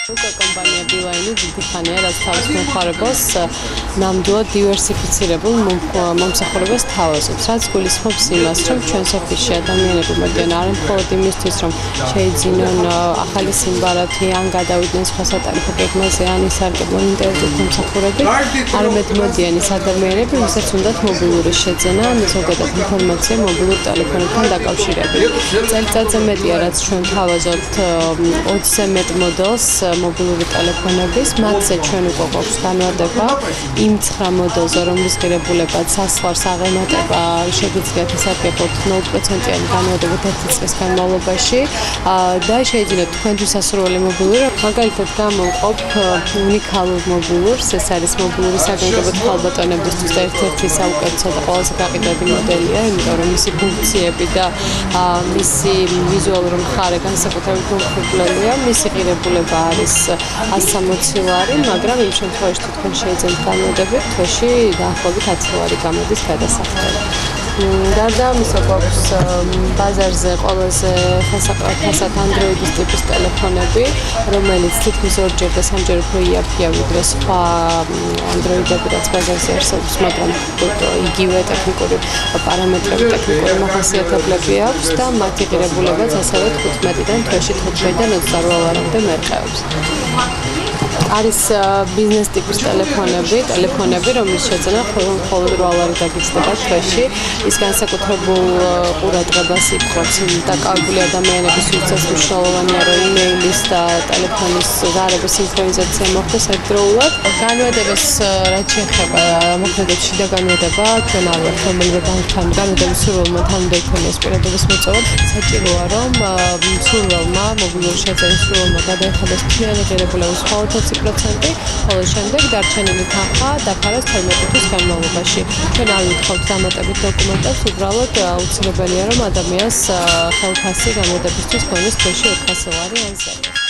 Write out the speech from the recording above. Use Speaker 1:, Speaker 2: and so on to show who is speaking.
Speaker 1: უკვე კომპანია Beeline დიდი ხანია, რაც თავის მომხმარებელს ნამდვილად დივერსიფიცირებულ მომსახურებას თავაზობს, რაც გულისხმობს იმას, რომ ჩვენს ოფისში ადამიანები მოდიან არ მხოლოდ იმისთვის, რომ შეიძინონ ახალი სიმბარათი, ან გადავიდნენ სხვა სატარიფო გეგმაზე, ან ისარგებლონ ინტერნეტ მომსახურებით, არამედ მოდიან ის ადამიანები, ვისაც უნდათ მობილური შეძენა, ან ზოგადად ინფორმაცია მობილურ ტელეფონებთან დაკავშირებით. წელიწადზე მეტია, რაც ჩვენ თავაზობთ 20-ზე მეტ მოდელს მობილური ტელეფონების, მათზე ჩვენ უკვე გვაქვს განმარტება იმ 9 მოდელზე, რომლის ღირებულებაც სასხლარს აღემატება, შეგიძლიათ ისარგებლოთ 0%-იანი განმარტებით 1 წლის განმავლობაში და შეიძინოთ თქვენთვის სასურველი მობილური, მაგალითად გამოვყოფ უნიკალურ მობილურს, ეს არის მობილური საგანგებოდ ხალბატონებისთვის და ერთ-ერთი საუკეთესო და ყველაზე გაყიდვადი მოდელია, იმიტომ რომ მისი ფუნქციები და მისი ვიზუალური მხარე განსაკუთრებით მომხიბვლელია, მისი ღირებულება არის 160 ლარი, მაგრამ იმ შემთხვევაში თუ თქვენ შეიძენთ განმარტებით, თვეში დაახლოებით 10 ლარი გამოდის გადასახდელი. გარდა ამისა გვაქვს ბაზარზე ყველაზე ხასად Android-ის ტიპის ტელეფონები, რომელიც თითქმის 2-ჯერ და 3-ჯერ უფრო იაფია ვიდრე სხვა Android-ები, რაც ბაზარზე არსებობს, მაგრამ იგივე ტექნიკური პარამეტრები, ტექნიკური მახასიათებლები აქვს და მათი ღირებულებაც ასევე 15-დან თვეში 15-დან 28 ლარამდე მერყეობს. არის ბიზნეს ტიპის ტელეფონები, რომლის შეძენა მხოლოდ 8 ლარი დაგიჯდება თვეში. ის განსაკუთრებულ ყურადღებას იპყრობს დაკავებული ადამიანების ვისაც მნიშვნელოვანია, რომ იმეილის და ტელეფონის ზარების სინქრონიზაცია მოხდეს ერთდროულად. განმარტებას რაც შეეხება მოქმედებს შიდა განმარტება, ჩვენ არ ვართ რომელიმე ბანკთან განმარტების სურვილმა თან უნდა იქონიოს პირადობის მოწვევა. საჭიროა, რომ სურვილმა, მობილური შეძენის სურვილმა გადაეხადოს მთლიანი ღირებულების მხოლოდ 20%, ხოლო შემდეგ დარჩენილი თანხა დაფაროს 12 თვის განმავლობაში. ჩვენ არ ვითხოვთ დამატებით დოკუმენტებს, უბრალოდ აუცილებელია, რომ ადამიანს ხელფასი განმარტებისთვის ქონდეს თვეში 400 ლარი ან ზედა.